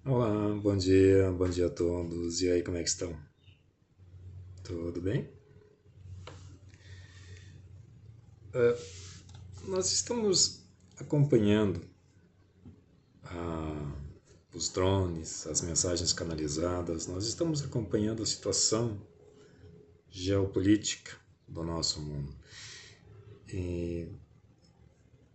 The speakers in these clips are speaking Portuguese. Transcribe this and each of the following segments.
Olá, bom dia a todos. E aí, como é que estão? Tudo bem? Nós estamos acompanhando ah, os drones, as mensagens canalizadas, nós estamos acompanhando a situação geopolítica do nosso mundo. E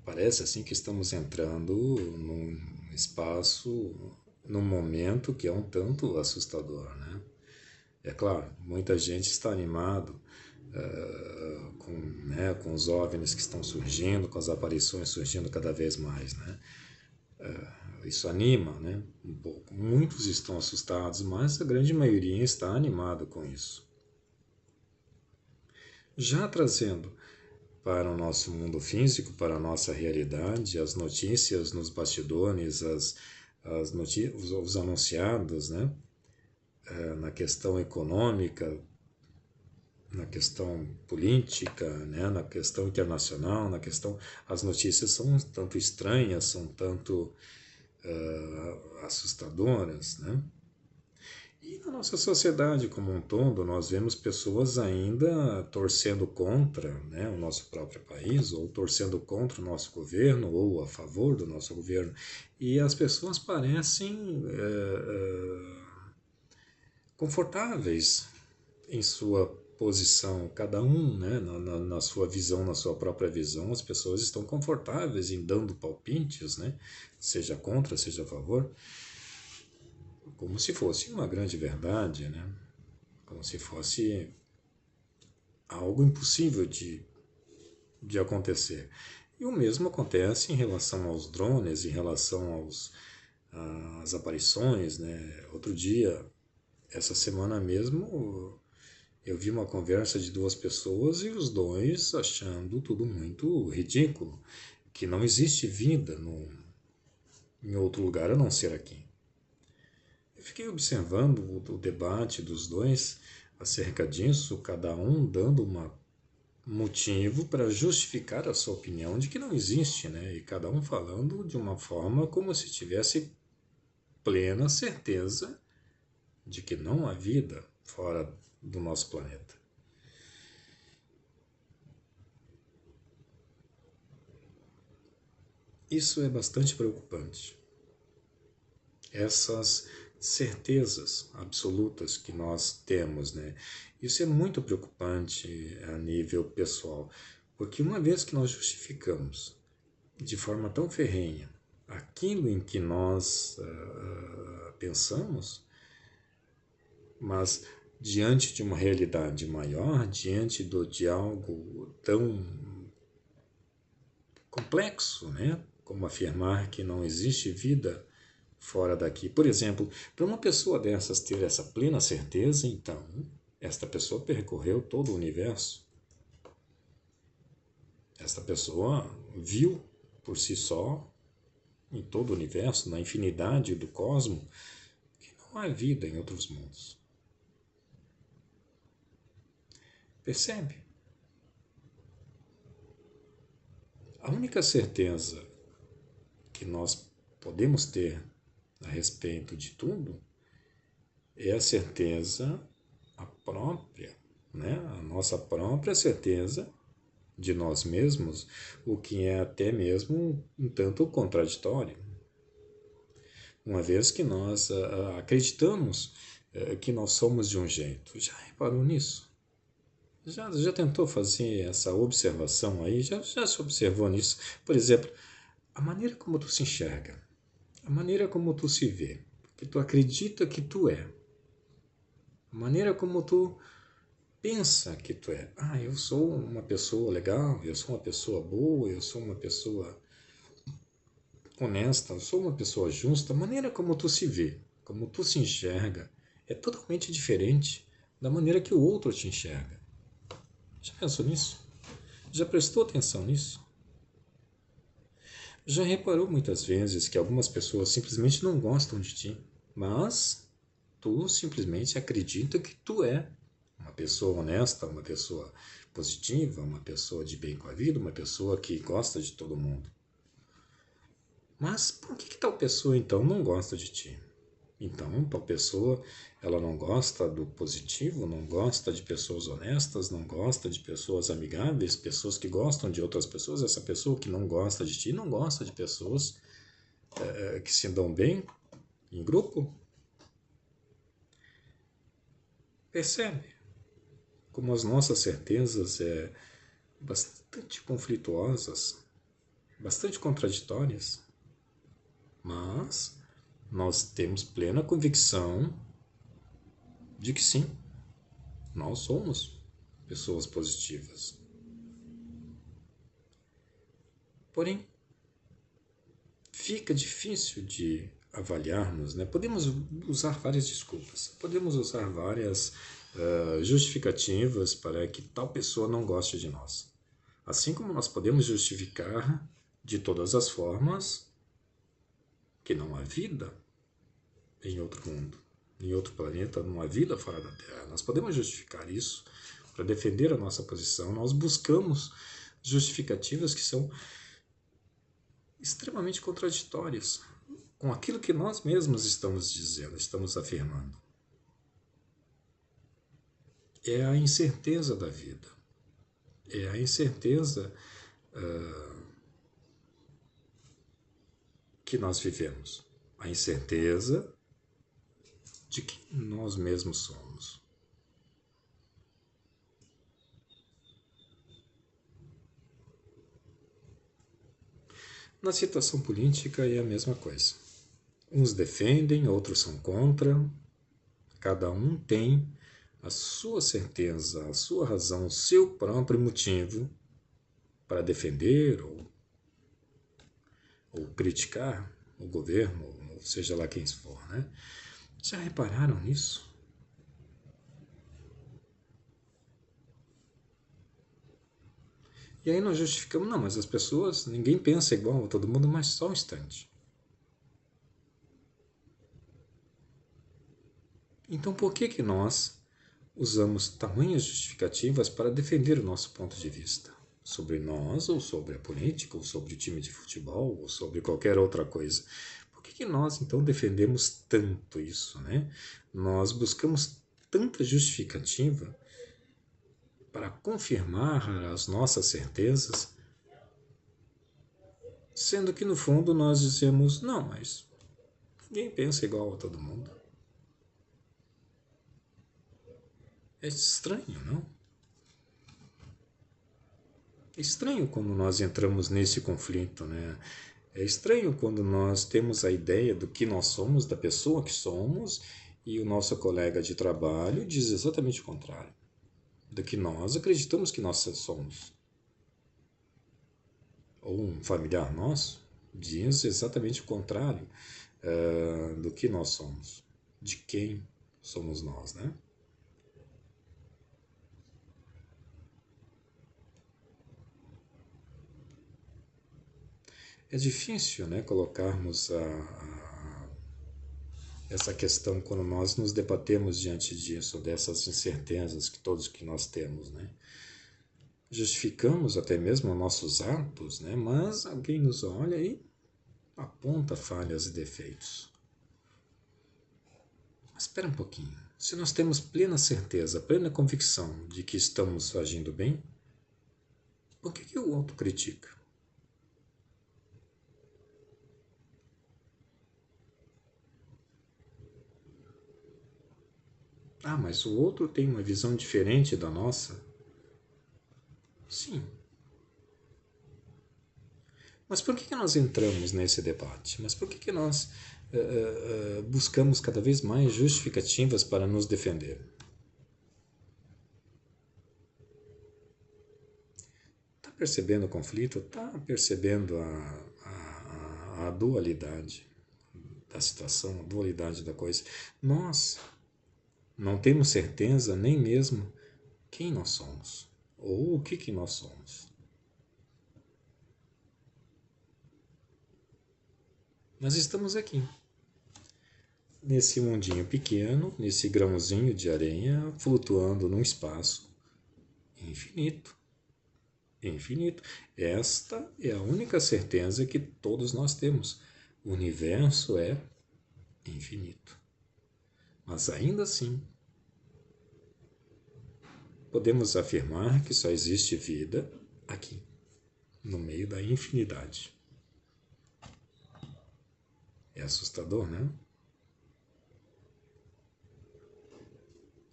parece assim que estamos entrando num espaço, num momento que é um tanto assustador, né? É claro, muita gente está animado com os OVNIs que estão surgindo, com as aparições surgindo cada vez mais, né? Isso anima, né? Um pouco. Muitos estão assustados, mas a grande maioria está animada com isso. Já trazendo para o nosso mundo físico, para a nossa realidade, as notícias nos bastidores, os anunciados, né? Na questão econômica, na questão política, né, na questão internacional, na questão, as notícias são um tanto estranhas, são tanto assustadoras, né? E na nossa sociedade como um todo, nós vemos pessoas ainda torcendo contra, né, o nosso próprio país, ou torcendo contra o nosso governo, ou a favor do nosso governo. E as pessoas parecem confortáveis em sua posição, cada um, né, na sua visão, na sua própria visão, as pessoas estão confortáveis em dando palpites, né, seja contra, seja a favor, como se fosse uma grande verdade, né, como se fosse algo impossível de acontecer. E o mesmo acontece em relação aos drones, em relação às aparições, né? Outro dia, essa semana mesmo, eu vi uma conversa de duas pessoas e os dois achando tudo muito ridículo, que não existe vida em outro lugar a não ser aqui. Eu fiquei observando o debate dos dois acerca disso, cada um dando um motivo para justificar a sua opinião de que não existe, né? E cada um falando de uma forma como se tivesse plena certeza de que não há vida fora do nosso planeta. Isso é bastante preocupante. Essas certezas absolutas que nós temos, né? Isso é muito preocupante a nível pessoal, porque uma vez que nós justificamos de forma tão ferrenha aquilo em que nós pensamos, mas diante de uma realidade maior, de algo tão complexo, né? Como afirmar que não existe vida fora daqui. Por exemplo, para uma pessoa dessas ter essa plena certeza, então, esta pessoa percorreu todo o universo. Esta pessoa viu por si só, em todo o universo, na infinidade do cosmos, que não há vida em outros mundos. Percebe? A única certeza que nós podemos ter a respeito de tudo é a certeza a própria, né? A nossa própria certeza de nós mesmos, o que é até mesmo um tanto contraditório, uma vez que nós acreditamos que nós somos de um jeito. Já reparou nisso? Já tentou fazer essa observação aí? Já se observou nisso? Por exemplo, a maneira como tu se enxerga, a maneira como tu se vê, que tu acredita que tu é, a maneira como tu pensa que tu é. Ah, eu sou uma pessoa legal, eu sou uma pessoa boa, eu sou uma pessoa honesta, eu sou uma pessoa justa. A maneira como tu se vê, como tu se enxerga, é totalmente diferente da maneira que o outro te enxerga. Já pensou nisso? Já prestou atenção nisso? Já reparou muitas vezes que algumas pessoas simplesmente não gostam de ti, mas tu simplesmente acredita que tu é uma pessoa honesta, uma pessoa positiva, uma pessoa de bem com a vida, uma pessoa que gosta de todo mundo. Mas por que tal pessoa então não gosta de ti? Então, tal pessoa, ela não gosta do positivo, não gosta de pessoas honestas, não gosta de pessoas amigáveis, pessoas que gostam de outras pessoas. Essa pessoa que não gosta de ti, não gosta de pessoas que se dão bem em grupo. Percebe como as nossas certezas bastante conflituosas, bastante contraditórias, mas nós temos plena convicção de que sim, nós somos pessoas positivas. Porém, fica difícil de avaliarmos, né? Podemos usar várias desculpas, podemos usar várias justificativas para que tal pessoa não goste de nós. Assim como nós podemos justificar de todas as formas que não há vida em outro mundo, em outro planeta, não há vida fora da Terra. Nós podemos justificar isso para defender a nossa posição. Nós buscamos justificativas que são extremamente contraditórias com aquilo que nós mesmos estamos dizendo, estamos afirmando. É a incerteza da vida. É a incerteza que nós vivemos. A incerteza de quem nós mesmos somos. Na situação política é a mesma coisa. Uns defendem, outros são contra. Cada um tem a sua certeza, a sua razão, o seu próprio motivo para defender ou criticar o governo, ou seja lá quem for, né? Já repararam nisso? E aí nós justificamos, não, mas as pessoas, ninguém pensa igual a todo mundo, mas só um instante. Então por que nós usamos tamanhas justificativas para defender o nosso ponto de vista? Sobre nós, ou sobre a política, ou sobre o time de futebol, ou sobre qualquer outra coisa. Por que nós então defendemos tanto isso, né? Nós buscamos tanta justificativa para confirmar as nossas certezas, sendo que no fundo nós dizemos, não, mas ninguém pensa igual a todo mundo. É estranho, não? É estranho quando nós entramos nesse conflito, né? É estranho quando nós temos a ideia do que nós somos, da pessoa que somos, e o nosso colega de trabalho diz exatamente o contrário do que nós acreditamos que nós somos. Ou um familiar nosso diz exatamente o contrário do que nós somos, de quem somos nós, né? É difícil, né, colocarmos essa questão quando nós nos debatemos diante disso, dessas incertezas que todos que nós temos, né? Justificamos até mesmo nossos atos, né? Mas alguém nos olha e aponta falhas e defeitos. Mas espera um pouquinho. Se nós temos plena certeza, plena convicção de que estamos agindo bem, por que o outro critica? Ah, mas o outro tem uma visão diferente da nossa? Sim. Mas por que nós entramos nesse debate? Mas por que nós buscamos cada vez mais justificativas para nos defender? Está percebendo o conflito? Está percebendo a dualidade da situação, a dualidade da coisa? Nós não temos certeza nem mesmo quem nós somos ou o que nós somos. Mas estamos aqui, nesse mundinho pequeno, nesse grãozinho de areia, flutuando num espaço infinito. Infinito. Esta é a única certeza que todos nós temos. O universo é infinito. Mas ainda assim, podemos afirmar que só existe vida aqui, no meio da infinidade. É assustador, né?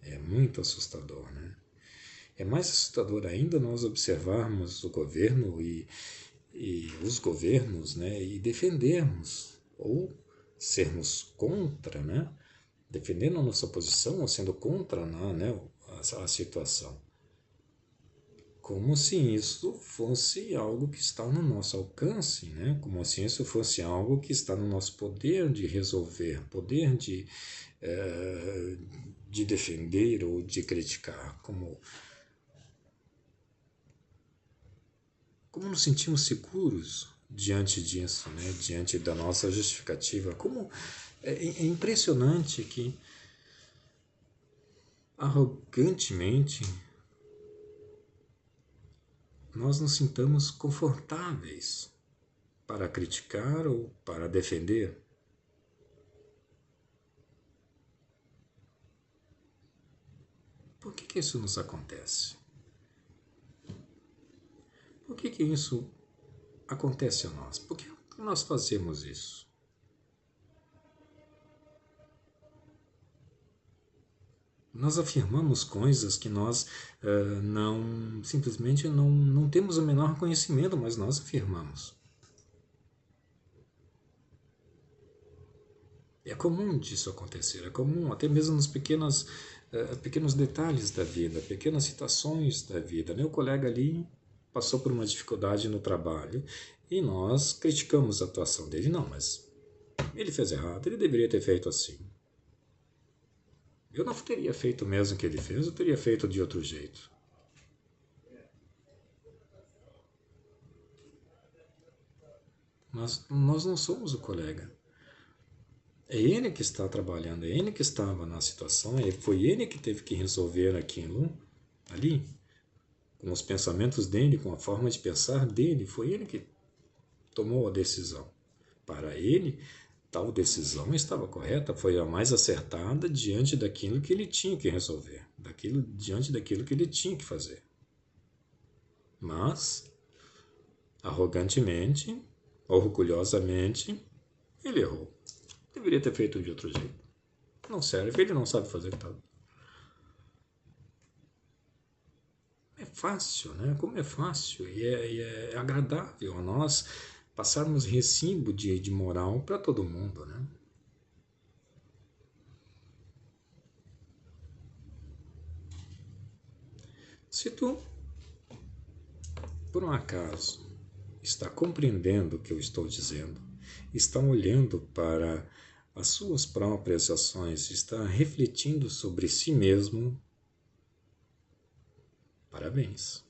É muito assustador, né? É mais assustador ainda nós observarmos o governo e os governos, né? E defendermos, ou sermos contra, né? Defendendo a nossa posição ou sendo contra, né? A situação. Como se isso fosse algo que está no nosso alcance, né? Como se isso fosse algo que está no nosso poder de resolver, poder de defender ou de criticar. Como nos sentimos seguros diante disso, né? Diante da nossa justificativa? Como é impressionante que arrogantemente nós nos sintamos confortáveis para criticar ou para defender. Por que isso nos acontece? Por que isso acontece a nós? Por que nós fazemos isso? Nós afirmamos coisas que nós não simplesmente não temos o menor conhecimento, mas nós afirmamos. É comum disso acontecer, é comum até mesmo nos pequenos detalhes da vida, pequenas situações da vida. Meu colega ali passou por uma dificuldade no trabalho e nós criticamos a atuação dele. Não, mas ele fez errado, ele deveria ter feito assim. Eu não teria feito o mesmo que ele fez, eu teria feito de outro jeito. Mas nós não somos o colega. É ele que está trabalhando, é ele que estava na situação, foi ele que teve que resolver aquilo ali, com os pensamentos dele, com a forma de pensar dele, foi ele que tomou a decisão. Para ele, tal decisão estava correta, foi a mais acertada diante daquilo que ele tinha que resolver, diante daquilo que ele tinha que fazer. Mas, arrogantemente, orgulhosamente, ele errou. Deveria ter feito de outro jeito. Não serve, ele não sabe fazer tal. É fácil, né? Como é fácil e é agradável a nós passarmos recibo de moral para todo mundo, né? Se tu, por um acaso, está compreendendo o que eu estou dizendo, está olhando para as suas próprias ações, está refletindo sobre si mesmo, parabéns,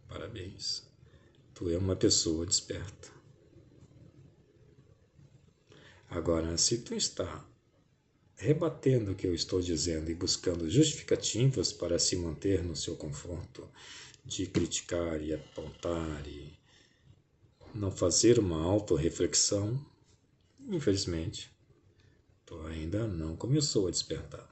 parabéns. Tu é uma pessoa desperta. Agora, se tu está rebatendo o que eu estou dizendo e buscando justificativas para se manter no seu conforto de criticar e apontar e não fazer uma autorreflexão, infelizmente, tu ainda não começou a despertar.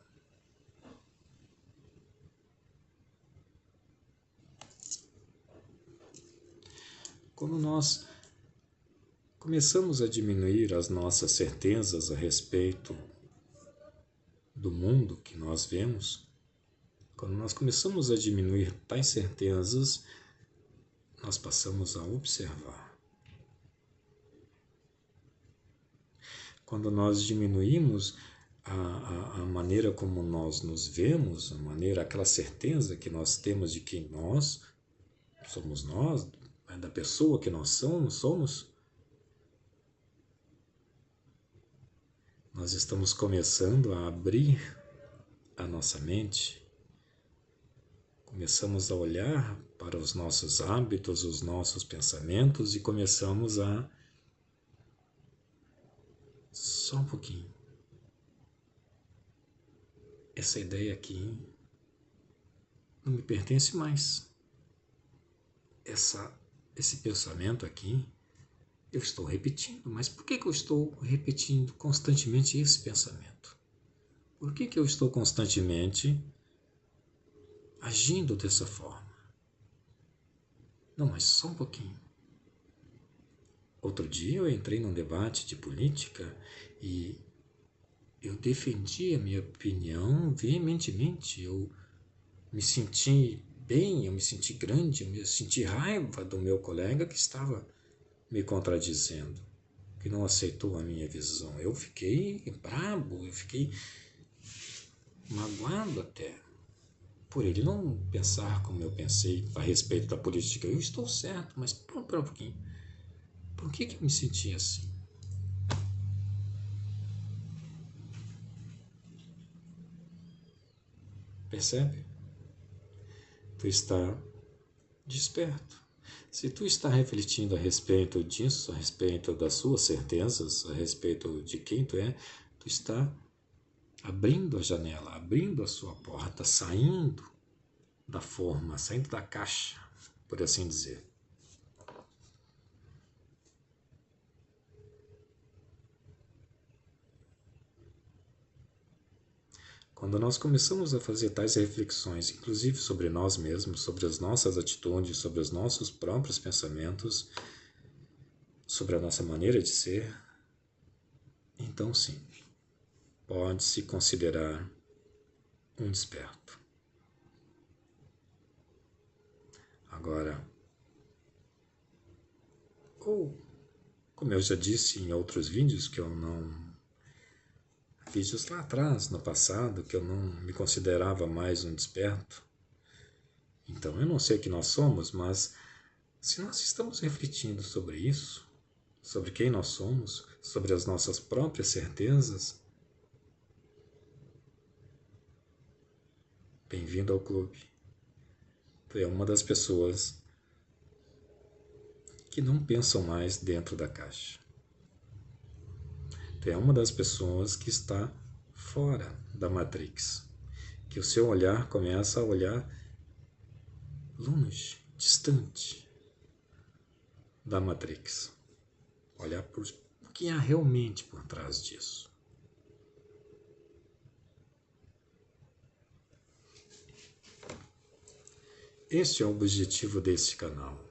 Quando nós começamos a diminuir as nossas certezas a respeito do mundo que nós vemos, quando nós começamos a diminuir tais certezas, nós passamos a observar. Quando nós diminuímos a maneira como nós nos vemos, aquela certeza que nós temos de quem nós somos nós, da pessoa que nós somos, nós estamos começando a abrir a nossa mente, começamos a olhar para os nossos hábitos, os nossos pensamentos e começamos a só um pouquinho. Essa ideia aqui não me pertence mais. Esse pensamento aqui eu estou repetindo, mas por que eu estou repetindo constantemente esse pensamento? Por que eu estou constantemente agindo dessa forma? Não, mas só um pouquinho. Outro dia eu entrei num debate de política e eu defendi a minha opinião veementemente. Eu me senti bem, eu me senti grande, eu me senti raiva do meu colega que estava me contradizendo, que não aceitou a minha visão. Eu fiquei brabo, eu fiquei magoado até, por ele não pensar como eu pensei a respeito da política. Eu estou certo, mas para um pouquinho. Por que eu me senti assim? Percebe? Tu está desperto. Se tu está refletindo a respeito disso, a respeito das suas certezas, a respeito de quem tu está abrindo a janela, abrindo a sua porta, saindo da forma, saindo da caixa, por assim dizer. Quando nós começamos a fazer tais reflexões, inclusive sobre nós mesmos, sobre as nossas atitudes, sobre os nossos próprios pensamentos, sobre a nossa maneira de ser, então sim, pode-se considerar um desperto. Agora, ou, como eu já disse em outros vídeos que eu não... vídeos lá atrás, no passado, que eu não me considerava mais um desperto. Então, eu não sei o que nós somos, mas se nós estamos refletindo sobre isso, sobre quem nós somos, sobre as nossas próprias certezas, bem-vindo ao clube. Tu é uma das pessoas que não pensam mais dentro da caixa. Tu é uma das pessoas que está fora da Matrix, que o seu olhar começa a olhar longe, distante da Matrix. Olhar por o que há realmente por trás disso. Este é o objetivo desse canal.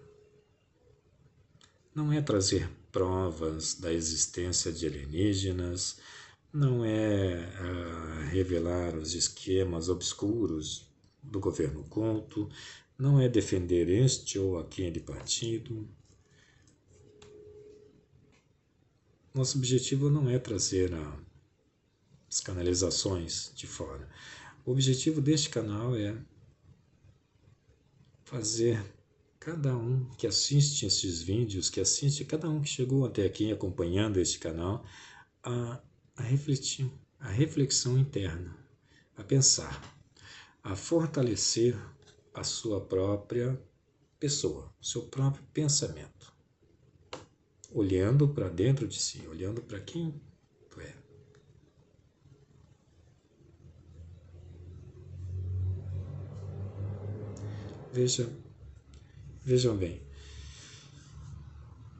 Não é trazer provas da existência de alienígenas, não é revelar os esquemas obscuros do governo oculto, não é defender este ou aquele partido. Nosso objetivo não é trazer as canalizações de fora. O objetivo deste canal é fazer cada um que assiste esses vídeos, que assiste cada um que chegou até aqui acompanhando este canal, a refletir, a reflexão interna, a pensar, a fortalecer a sua própria pessoa, o seu próprio pensamento, olhando para dentro de si, olhando para quem tu é. Vejam bem,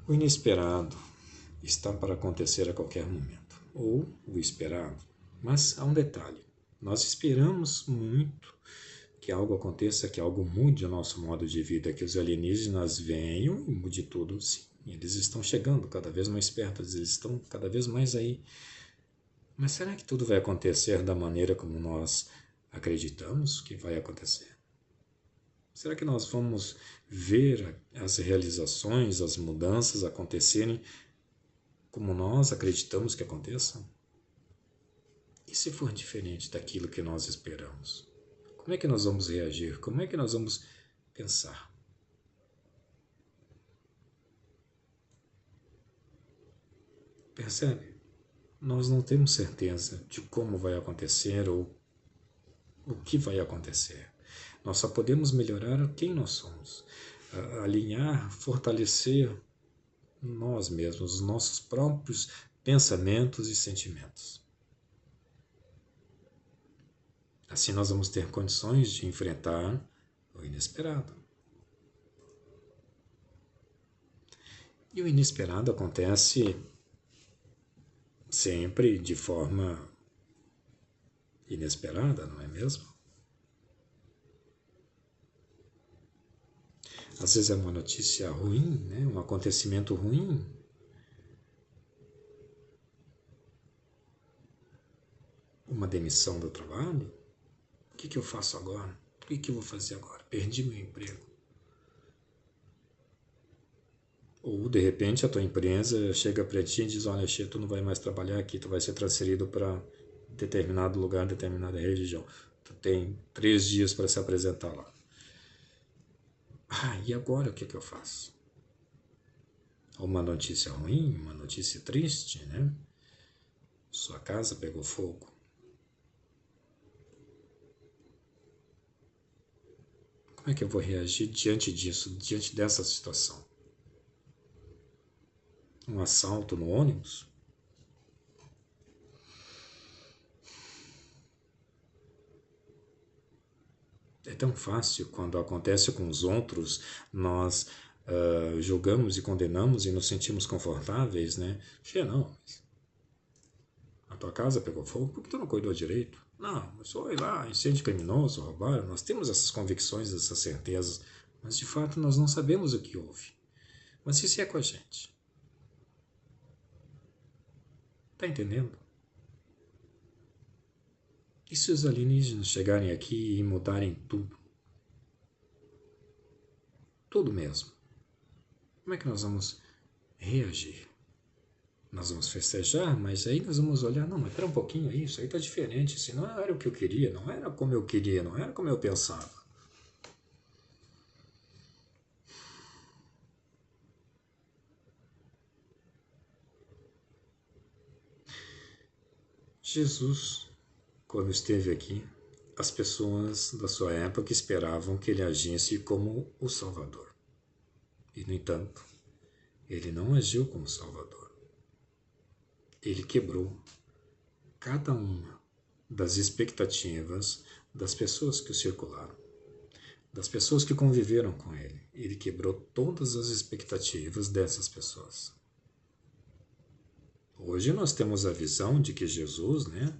o inesperado está para acontecer a qualquer momento, ou o esperado. Mas há um detalhe, nós esperamos muito que algo aconteça, que algo mude o nosso modo de vida, que os alienígenas venham e mude tudo. Sim, eles estão chegando cada vez mais perto, eles estão cada vez mais aí. Mas será que tudo vai acontecer da maneira como nós acreditamos que vai acontecer? Será que nós vamos ver as realizações, as mudanças acontecerem como nós acreditamos que aconteçam? E se for diferente daquilo que nós esperamos? Como é que nós vamos reagir? Como é que nós vamos pensar? Percebe? Nós não temos certeza de como vai acontecer ou o que vai acontecer. Nós só podemos melhorar quem nós somos, alinhar, fortalecer nós mesmos, os nossos próprios pensamentos e sentimentos. Assim nós vamos ter condições de enfrentar o inesperado. E o inesperado acontece sempre de forma inesperada, não é mesmo? Às vezes é uma notícia ruim, né? Um acontecimento ruim. Uma demissão do trabalho. O que eu faço agora? O que eu vou fazer agora? Perdi meu emprego. Ou, de repente, a tua empresa chega para ti e diz, olha, Xê, tu não vai mais trabalhar aqui, tu vai ser transferido para determinado lugar, determinada região. Tu tem 3 dias para se apresentar lá. E agora o que eu faço? Uma notícia ruim, uma notícia triste, né? Sua casa pegou fogo. Como é que eu vou reagir diante disso, diante dessa situação? Um assalto no ônibus? É tão fácil quando acontece com os outros, nós julgamos e condenamos e nos sentimos confortáveis, né? Não, a tua casa pegou fogo, por que tu não cuidou direito? Não, mas foi lá, incêndio criminoso, roubaram. Nós temos essas convicções, essas certezas, mas de fato nós não sabemos o que houve. Mas isso é com a gente. Tá entendendo? E se os alienígenas chegarem aqui e mudarem tudo? Tudo mesmo. Como é que nós vamos reagir? Nós vamos festejar, mas aí nós vamos olhar, não, mas espera um pouquinho aí, isso aí tá diferente, isso não era o que eu queria, não era como eu queria, não era como eu pensava. Jesus, quando esteve aqui, as pessoas da sua época esperavam que ele agisse como o Salvador. E, no entanto, ele não agiu como Salvador. Ele quebrou cada uma das expectativas das pessoas que o circularam, das pessoas que conviveram com ele. Ele quebrou todas as expectativas dessas pessoas. Hoje nós temos a visão de que Jesus, né,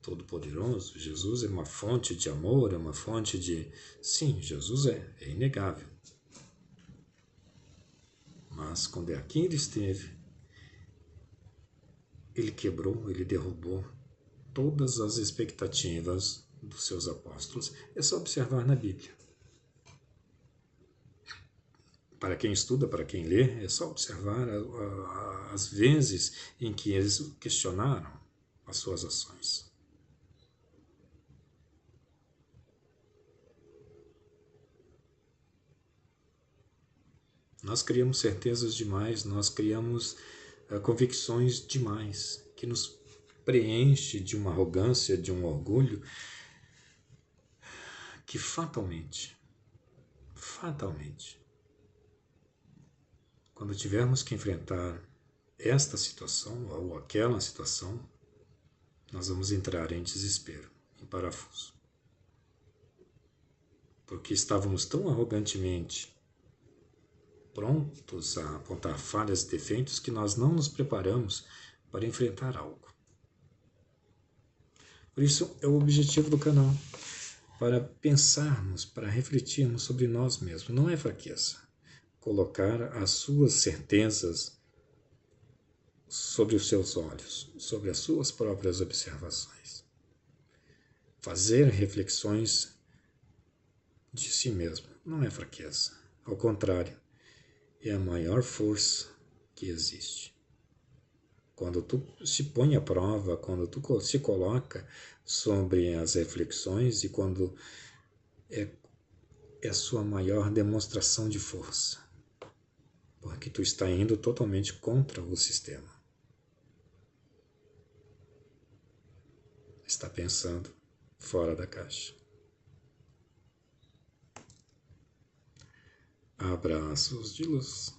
Todo-Poderoso, Jesus é uma fonte de amor, é uma fonte de... Sim, Jesus é inegável. Mas quando aqui ele esteve, ele quebrou, ele derrubou todas as expectativas dos seus apóstolos. É só observar na Bíblia. Para quem estuda, para quem lê, é só observar as vezes em que eles questionaram as suas ações. Nós criamos certezas demais, nós criamos convicções demais, que nos preenche de uma arrogância, de um orgulho, que fatalmente, quando tivermos que enfrentar esta situação ou aquela situação, nós vamos entrar em desespero, em parafuso. Porque estávamos tão arrogantemente prontos a apontar falhas e defeitos que nós não nos preparamos para enfrentar algo. Por isso é o objetivo do canal, para pensarmos, para refletirmos sobre nós mesmos. Não é fraqueza. Colocar as suas certezas sobre os seus olhos, sobre as suas próprias observações. Fazer reflexões de si mesmo não é fraqueza. Ao contrário, é a maior força que existe. Quando tu se põe à prova, quando tu se coloca sobre as reflexões e quando é a sua maior demonstração de força, porque tu está indo totalmente contra o sistema. Está pensando fora da caixa. Abraços de luz.